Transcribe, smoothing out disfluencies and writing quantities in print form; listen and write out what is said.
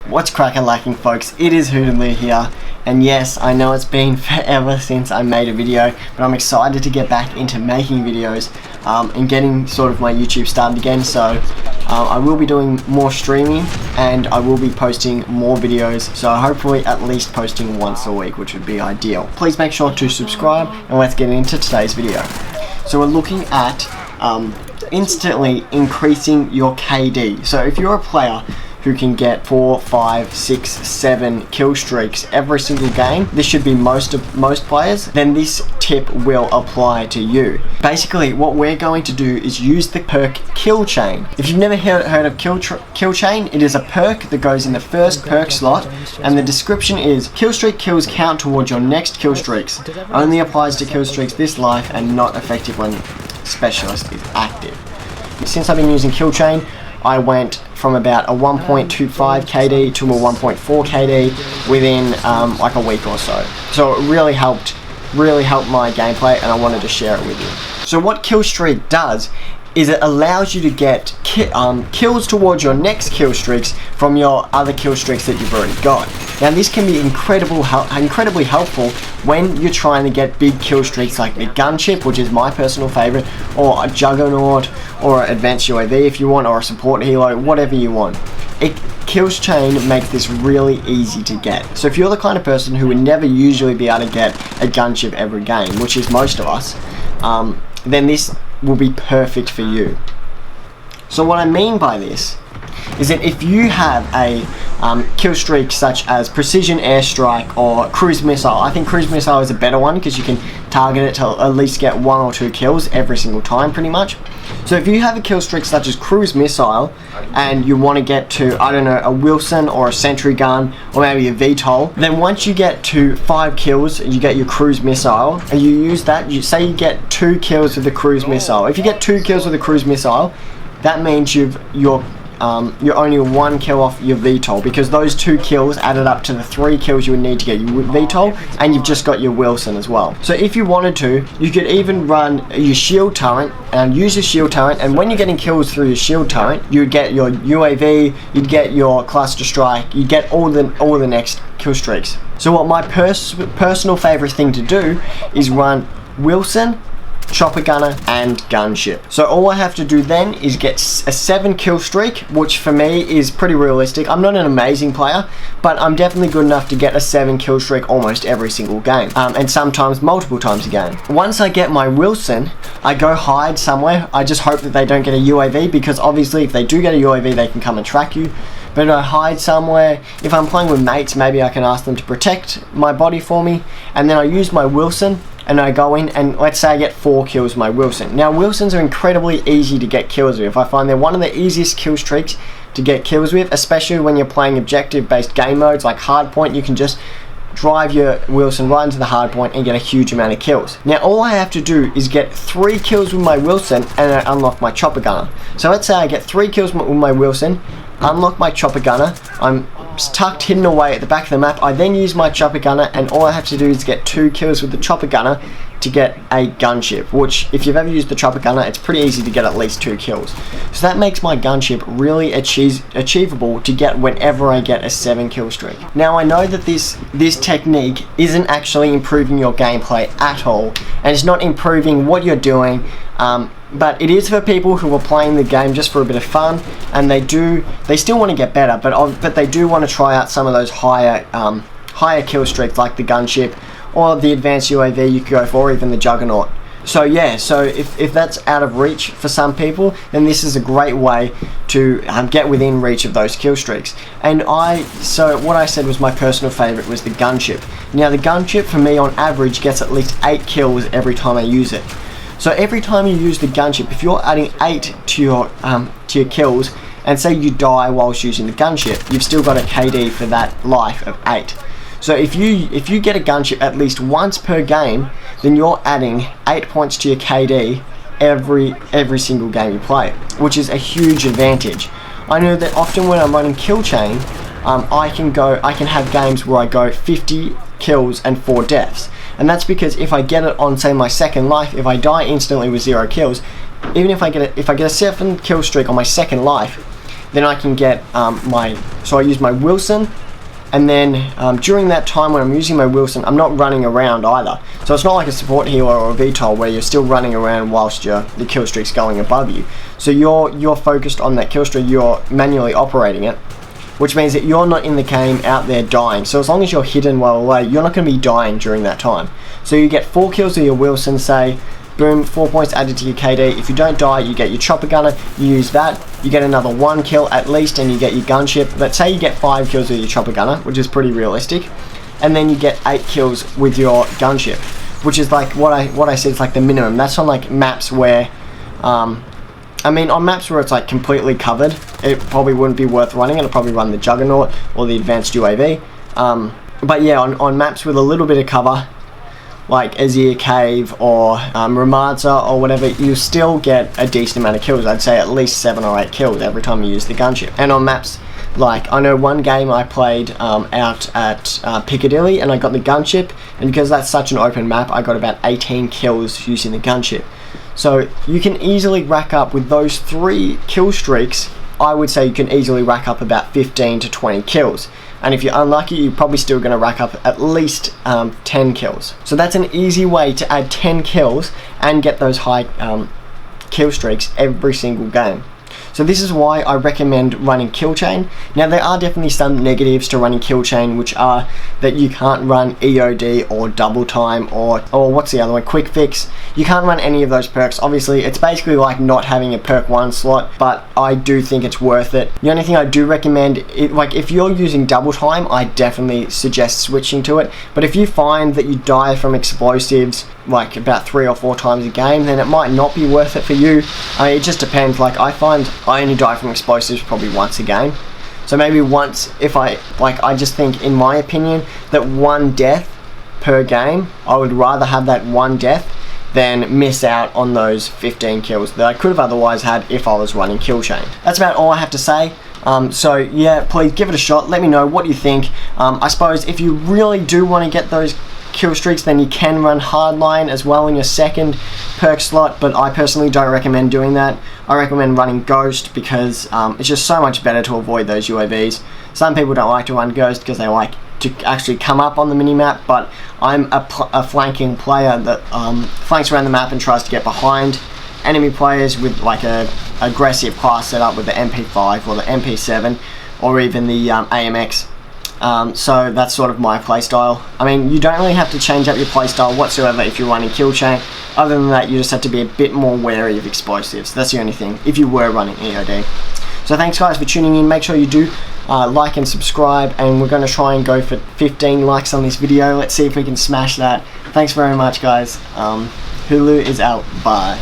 What's crackin' folks, it is Hootaloo here, and yes, I know it's been forever since I made a video, but I'm excited to get back into making videos and getting sort of my YouTube started again. So I will be doing more streaming and I will be posting more videos, so hopefully at least posting once a week, which would be ideal. Please make sure to subscribe, and let's get into today's video. So we're looking at instantly increasing your KD. So if you're a player who can get 4, 5, 6, 7 kill streaks every single game, this should be most players, then this tip will apply to you. Basically, what we're going to do is use the perk kill chain. If you've never heard of kill chain, it is a perk that goes in the first perk slot, and the description is: kill streak kills count towards your next kill streaks. Only applies to kill streaks this life and not effective when specialist is active. Since I've been using kill chain, I went from about a 1.25 KD to a 1.4 KD within like a week or so. So it really helped my gameplay, and I wanted to share it with you. So what kill streak does is it allows you to get kills towards your next kill streaks from your other kill streaks that you've already got. Now this can be incredibly helpful when you're trying to get big kill streaks like the gunship, which is my personal favorite, or a juggernaut, or an advanced UAV if you want, or a support helo, whatever you want. Kills chain makes this really easy to get. So if you're the kind of person who would never usually be able to get a gunship every game, which is most of us, then this will be perfect for you. So what I mean by this is that if you have a kill streak such as precision airstrike or cruise missile, I think cruise missile is a better one because you can target it to at least get 1 or 2 kills every single time pretty much. So if you have a kill streak such as cruise missile and you want to get to, I don't know, a Wilson or a sentry gun or maybe a VTOL, then once you get to 5 kills, you get your cruise missile, and you use that, you say you get 2 kills with the cruise missile. If you get 2 kills with the cruise missile, that means you're only 1 kill off your VTOL, because those 2 kills added up to the 3 kills you would need to get your VTOL, and you've just got your Wilson as well. So if you wanted to, you could even run your shield turret and use your shield turret, and when you're getting kills through your shield turret, you'd get your UAV, you'd get your cluster strike, you'd get all the next kill streaks. So what my personal favorite thing to do is run Wilson, chopper gunner, and gunship. So all I have to do then is get a 7 kill streak, which for me is pretty realistic. I'm not an amazing player, but I'm definitely good enough to get a 7 kill streak almost every single game, and sometimes multiple times a game. Once I get my Wilson, I go hide somewhere. I just hope that they don't get a UAV, because obviously if they do get a UAV, they can come and track you. But I hide somewhere. If I'm playing with mates, maybe I can ask them to protect my body for me, and then I use my Wilson and I go in, and let's say I get 4 kills with my Wilson. Now Wilsons are incredibly easy to get kills with. I find they're one of the easiest kill streaks to get kills with, especially when you're playing objective based game modes like hardpoint. You can just drive your Wilson right into the hardpoint and get a huge amount of kills. Now all I have to do is get 3 kills with my Wilson, and I unlock my chopper gunner. So let's say I get 3 kills with my Wilson, unlock my chopper gunner, I'm tucked hidden away at the back of the map. I then use my chopper gunner, and all I have to do is get 2 kills with the chopper gunner to get a gunship, which if you've ever used the chopper gunner, it's pretty easy to get at least 2 kills. So that makes my gunship really achievable to get whenever I get a 7 kill streak. Now I know that this technique isn't actually improving your gameplay at all, and it's not improving what you're doing, but it is for people who are playing the game just for a bit of fun, and they still want to get better, but they do want to try out some of those higher kill streaks like the gunship or the advanced UAV you could go for, or even the juggernaut. So yeah, so if that's out of reach for some people, then this is a great way to get within reach of those kill streaks. So what I said was my personal favorite was the gunship. Now the gunship for me on average gets at least 8 kills every time I use it. So every time you use the gunship, if you're adding 8 to your kills, and say you die whilst using the gunship, you've still got a KD for that life of 8. So if you get a gunship at least once per game, then you're adding 8 points to your KD every single game you play, which is a huge advantage. I know that often when I'm running kill chain, I can have games where I go 50 kills and 4 deaths. And that's because if I get it on, say, my second life, if I die instantly with 0 kills, even if I get a 7 kill streak on my second life, then I can get so I use my Wilson, and then during that time when I'm using my Wilson, I'm not running around either. So it's not like a support healer or a VTOL where you're still running around whilst the kill streak's going above you. So you're focused on that kill streak, you're manually operating it, which means that you're not in the game out there dying. So as long as you're hidden well away, you're not going to be dying during that time. So you get 4 kills with your Wilson, say, boom, 4 points added to your KD. If you don't die, you get your chopper gunner, you use that, you get another 1 kill at least, and you get your gunship. Let's say you get 5 kills with your chopper gunner, which is pretty realistic, and then you get 8 kills with your gunship, which is like what I said is like the minimum. That's on like maps where, I mean, on maps where it's like completely covered, it probably wouldn't be worth running. It'll probably run the Juggernaut or the advanced UAV. But yeah, on maps with a little bit of cover, like Azir Cave or Ramadza or whatever, you still get a decent amount of kills. I'd say at least 7 or 8 kills every time you use the gunship. And on maps, like, I know one game I played out at Piccadilly, and I got the gunship, and because that's such an open map, I got about 18 kills using the gunship. So you can easily rack up with those 3 kill streaks. I would say you can easily rack up about 15 to 20 kills. And if you're unlucky, you're probably still going to rack up at least 10 kills. So that's an easy way to add 10 kills and get those high kill streaks every single game. So this is why I recommend running kill chain. Now there are definitely some negatives to running kill chain, which are that you can't run EOD or double time or what's the other one, quick fix. You can't run any of those perks. Obviously it's basically like not having a perk 1 slot, but I do think it's worth it. The only thing I do recommend, like if you're using double time, I definitely suggest switching to it. But if you find that you die from explosives like about 3 or 4 times a game, then it might not be worth it for you. I mean, it just depends. Like I find I only die from explosives probably once a game. So maybe once, if I just think, in my opinion, that 1 death per game, I would rather have that 1 death than miss out on those 15 kills that I could have otherwise had if I was running kill chain. That's about all I have to say. So yeah, please give it a shot. Let me know what you think. I suppose if you really do want to get those kill streaks, then you can run hardline as well in your second perk slot, but I personally don't recommend doing that. I recommend running Ghost because it's just so much better to avoid those UAVs. Some people don't like to run Ghost because they like to actually come up on the minimap, but I'm a flanking player that flanks around the map and tries to get behind enemy players with like a aggressive class setup with the MP5 or the MP7 or even the AMX. So that's sort of my playstyle. I mean, you don't really have to change up your playstyle whatsoever if you're running kill chain. Other than that, you just have to be a bit more wary of explosives. That's the only thing, if you were running EOD. So thanks guys for tuning in. Make sure you do like and subscribe, and we're going to try and go for 15 likes on this video. Let's see if we can smash that. Thanks very much guys. Hulu is out. Bye.